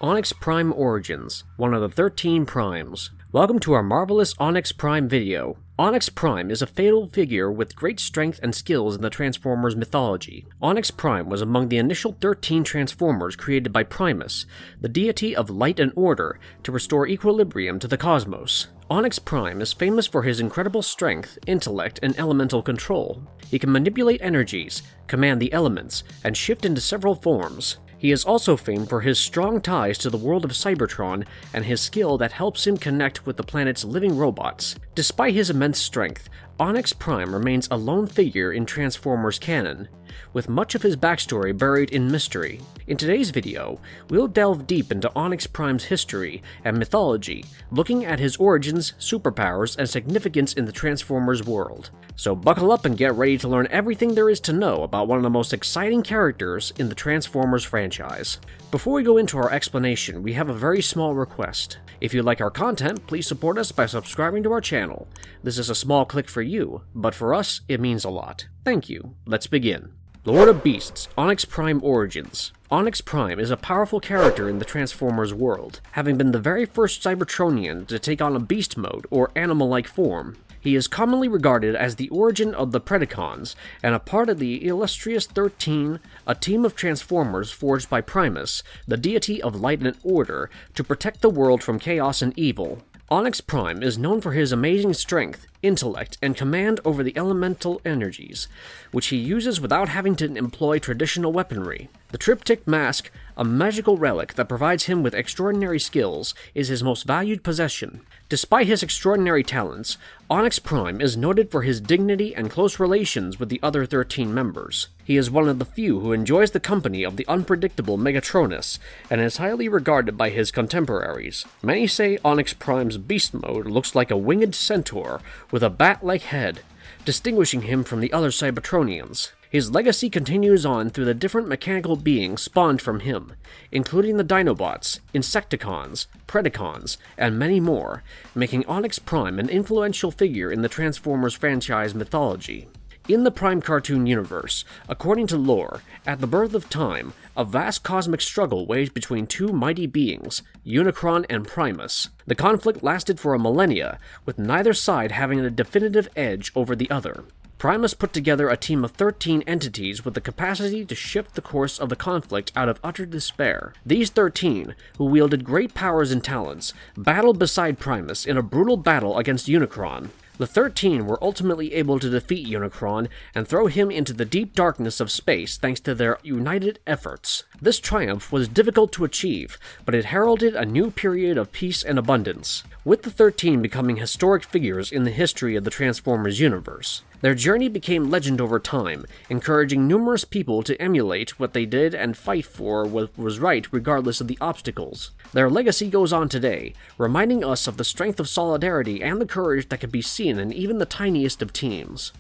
Onyx Prime Origins, one of the 13 Primes. Welcome to our marvelous Onyx Prime video. Onyx Prime is a fatal figure with great strength and skills in the Transformers mythology. Onyx Prime was among the initial 13 Transformers created by Primus, the deity of light and order, to restore equilibrium to the cosmos. Onyx Prime is famous for his incredible strength, intellect, and elemental control. He can manipulate energies, command the elements, and shift into several forms. He is also famed for his strong ties to the world of Cybertron and his skill that helps him connect with the planet's living robots. Despite his immense strength, Onyx Prime remains a lone figure in Transformers canon, with much of his backstory buried in mystery. In today's video, we'll delve deep into Onyx Prime's history and mythology, looking at his origins, superpowers, and significance in the Transformers world. So buckle up and get ready to learn everything there is to know about one of the most exciting characters in the Transformers franchise. Before we go into our explanation, we have a very small request. If you like our content, please support us by subscribing to our channel. This is a small click for you, but for us, it means a lot. Thank you. Let's begin. Lord of Beasts, Onyx Prime Origins. Onyx Prime is a powerful character in the Transformers world, having been the very first Cybertronian to take on a beast mode or animal-like form. He is commonly regarded as the origin of the Predacons, and a part of the illustrious 13, a team of Transformers forged by Primus, the deity of light and order, to protect the world from chaos and evil. Onyx Prime is known for his amazing strength, intellect, and command over the elemental energies, which he uses without having to employ traditional weaponry. The Triptych Mask, a magical relic that provides him with extraordinary skills, is his most valued possession. Despite his extraordinary talents, Onyx Prime is noted for his dignity and close relations with the other 13 members. He is one of the few who enjoys the company of the unpredictable Megatronus, and is highly regarded by his contemporaries. Many say Onyx Prime's beast mode looks like a winged centaur with a bat-like head, distinguishing him from the other Cybertronians. His legacy continues on through the different mechanical beings spawned from him, including the Dinobots, Insecticons, Predacons, and many more, making Onyx Prime an influential figure in the Transformers franchise mythology. In the Prime cartoon universe, according to lore, at the birth of time, a vast cosmic struggle waged between two mighty beings, Unicron and Primus. The conflict lasted for a millennia, with neither side having a definitive edge over the other. Primus put together a team of 13 entities with the capacity to shift the course of the conflict out of utter despair. These 13, who wielded great powers and talents, battled beside Primus in a brutal battle against Unicron. The 13 were ultimately able to defeat Unicron and throw him into the deep darkness of space thanks to their united efforts. This triumph was difficult to achieve, but it heralded a new period of peace and abundance, with the 13 becoming historic figures in the history of the Transformers universe. Their journey became legend over time, encouraging numerous people to emulate what they did and fight for what was right regardless of the obstacles. Their legacy goes on today, reminding us of the strength of solidarity and the courage that can be seen in even the tiniest of teams.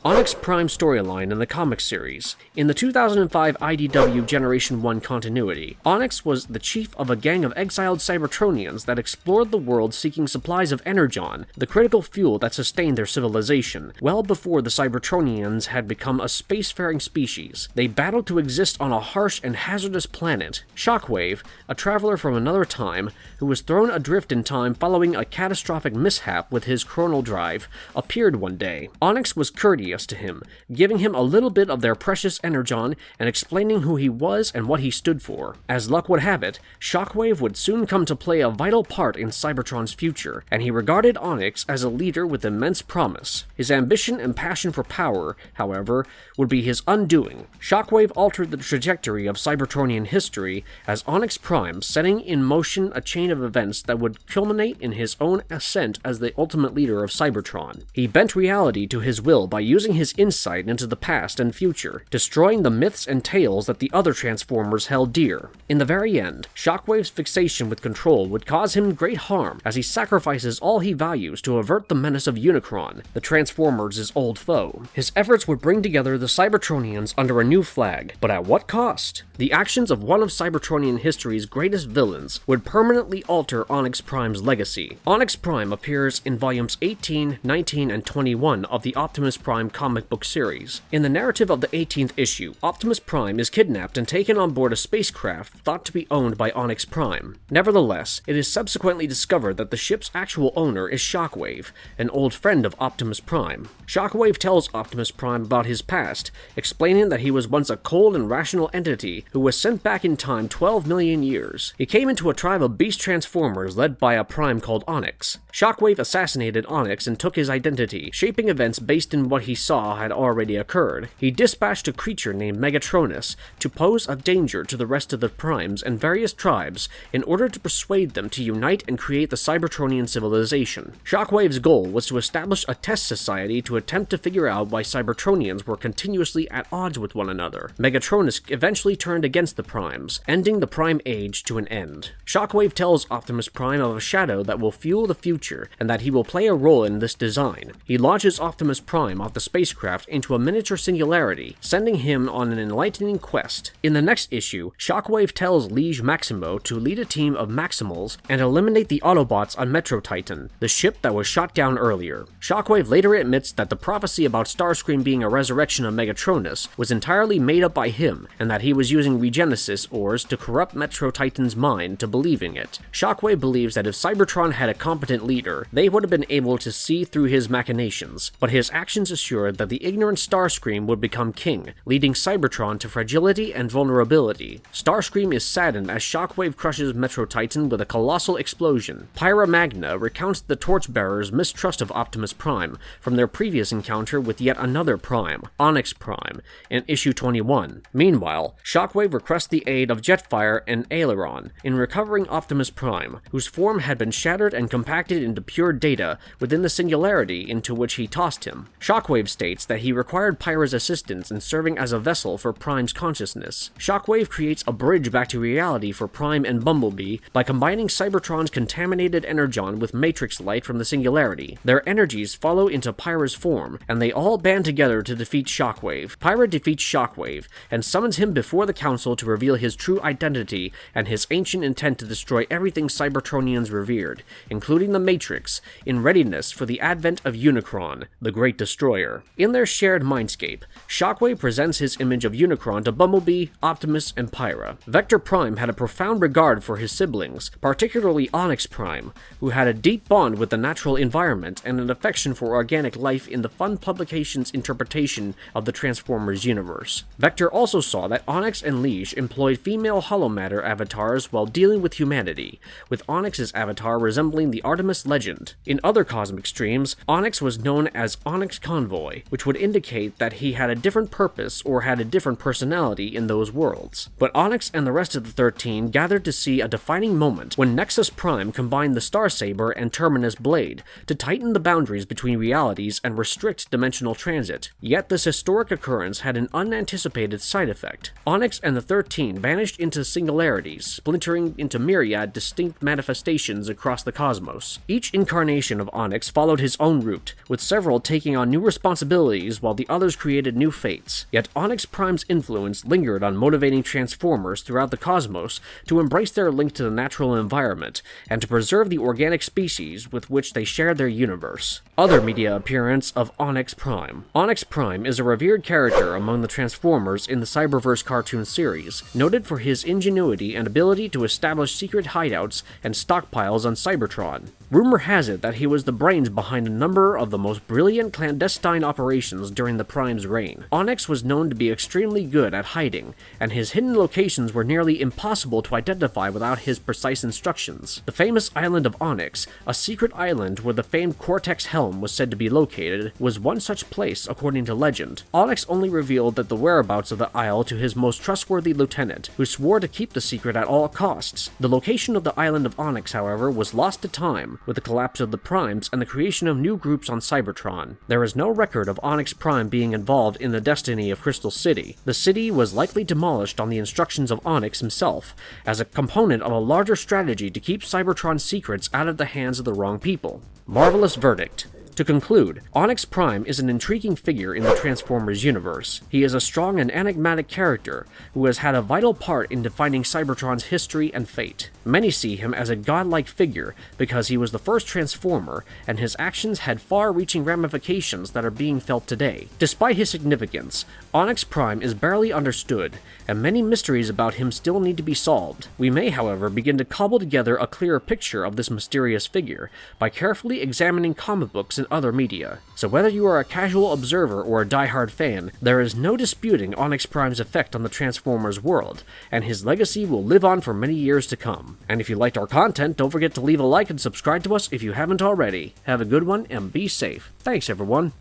Onyx Prime storyline in the comic series. In the 2005 IDW Generation 1 continuity, Onyx was the chief of a gang of exiled Cybertronians that explored the world seeking supplies of energon, the critical fuel that sustained their civilization, well before the Cybertronians had become a spacefaring species. They battled to exist on a harsh and hazardous planet. Shockwave, a traveler from another time, who was thrown adrift in time following a catastrophic mishap with his chronal drive, appeared one day. Onyx was courteous to him, giving him a little bit of their precious energon and explaining who he was and what he stood for. As luck would have it, Shockwave would soon come to play a vital part in Cybertron's future, and he regarded Onyx as a leader with immense promise. His ambition and passion for power, however, would be his undoing. Shockwave altered the trajectory of Cybertronian history as Onyx Prime, setting in motion a chain of events that would culminate in his own ascent as the ultimate leader of Cybertron. He bent reality to his will by using his insight into the past and future, destroying the myths and tales that the other Transformers held dear. In the very end, Shockwave's fixation with control would cause him great harm as he sacrifices all he values to avert the menace of Unicron, the Transformers' old foe. His efforts would bring together the Cybertronians under a new flag, but at what cost? The actions of one of Cybertronian history's greatest villains would permanently alter Onyx Prime's legacy. Onyx Prime appears in volumes 18, 19, and 21 of the Optimus Prime comic book series. In the narrative of the 18th issue, Optimus Prime is kidnapped and taken on board a spacecraft thought to be owned by Onyx Prime. Nevertheless, it is subsequently discovered that the ship's actual owner is Shockwave, an old friend of Optimus Prime. Shockwave tells Optimus Prime about his past, explaining that he was once a cold and rational entity who was sent back in time 12 million years. He came into a tribe of beast transformers led by a Prime called Onyx. Shockwave assassinated Onyx and took his identity, shaping events based in what he saw had already occurred. He dispatched a creature named Megatronus to pose a danger to the rest of the Primes and various tribes in order to persuade them to unite and create the Cybertronian civilization. Shockwave's goal was to establish a test society to attempt to figure out why Cybertronians were continuously at odds with one another. Megatronus eventually turned against the Primes, ending the Prime Age to an end. Shockwave tells Optimus Prime of a shadow that will fuel the future, and that he will play a role in this design. He launches Optimus Prime off the spacecraft into a miniature singularity, sending him on an enlightening quest. In the next issue, Shockwave tells Liege Maximo to lead a team of Maximals and eliminate the Autobots on Metro Titan, the ship that was shot down earlier. Shockwave later admits that the prophecy about Starscream being a resurrection of Megatronus was entirely made up by him, and that he was using Regenesis ores to corrupt Metro Titan's mind to believing it. Shockwave believes that if Cybertron had a competent leader, they would have been able to see through his machinations, but his actions assured that the ignorant Starscream would become king, leading Cybertron to fragility and vulnerability. Starscream is saddened as Shockwave crushes Metro Titan with a colossal explosion. Pyra Magna recounts the Torchbearers' mistrust of Optimus Prime from their previous encounter with yet another Prime, Onyx Prime, in issue 21. Meanwhile, Shockwave requests the aid of Jetfire and Aileron in recovering Optimus Prime, whose form had been shattered and compacted into pure data within the singularity into which he tossed him. Shockwave states that he required Pyra's assistance in serving as a vessel for Prime's consciousness. Shockwave creates a bridge back to reality for Prime and Bumblebee by combining Cybertron's contaminated energon with Matrix light from the singularity. Their energies follow into Pyra's form, and they all band together to defeat Shockwave. Pyra defeats Shockwave and summons him before the Council to reveal his true identity and his ancient intent to destroy everything Cybertronians revered, including the Matrix, in readiness for the advent of Unicron, the Great Destroyer. In their shared mindscape, Shockwave presents his image of Unicron to Bumblebee, Optimus, and Pyra. Vector Prime had a profound regard for his siblings, particularly Onyx Prime, who had a deep bond with the natural environment and an affection for organic life in the Fun Publications' interpretation of the Transformers universe. Vector also saw that Onyx and Liege employed female holomatter avatars while dealing with humanity, with Onyx's avatar resembling the Artemis legend. In other cosmic streams, Onyx was known as Onyx Convoy, which would indicate that he had a different purpose or had a different personality in those worlds. But Onyx and the rest of the 13 gathered to see a defining moment when Nexus Prime combined the Starsaber and Terminus Blade to tighten the boundaries between realities and restrict dimensional transit. Yet this historic occurrence had an unanticipated side effect. Onyx and the 13 vanished into singularities, splintering into myriad distinct manifestations across the cosmos. Each incarnation of Onyx followed his own route, with several taking on new responsibilities while the others created new fates. Yet Onyx Prime's influence lingered on motivating Transformers throughout the cosmos to embrace their link to the natural environment and to preserve the organic species with which they shared their universe. Other media appearance of Onyx Prime. Onyx Prime is a revered character among the Transformers in the Cyberverse cartoon series, noted for his ingenuity and ability to establish secret hideouts and stockpiles on Cybertron. Rumor has it that he was the brains behind a number of the most brilliant clandestine operations during the Prime's reign. Onyx was known to be extremely good at hiding, and his hidden locations were nearly impossible to identify without his precise instructions. The famous island of Onyx, a secret island where the famed Cortex Helm was said to be located, was one such place according to legend. Onyx only revealed that the whereabouts of the isle to his most trustworthy lieutenant, who swore to keep the secret at all costs. The location of the island of Onyx, however, was lost to time, with the collapse of the Primes and the creation of new groups on Cybertron. There is no record of Onyx Prime being involved in the destiny of Crystal City. The city was likely demolished on the instructions of Onyx himself, as a component of a larger strategy to keep Cybertron's secrets out of the hands of the wrong people. Marvelous verdict. To conclude, Onyx Prime is an intriguing figure in the Transformers universe. He is a strong and enigmatic character who has had a vital part in defining Cybertron's history and fate. Many see him as a godlike figure because he was the first Transformer, and his actions had far-reaching ramifications that are being felt today. Despite his significance, Onyx Prime is barely understood, and many mysteries about him still need to be solved. We may, however, begin to cobble together a clearer picture of this mysterious figure by carefully examining comic books and other media. So whether you are a casual observer or a die-hard fan, there is no disputing Onyx Prime's effect on the Transformers world, and his legacy will live on for many years to come. And if you liked our content, don't forget to leave a like and subscribe to us if you haven't already. Have a good one and be safe. Thanks, everyone.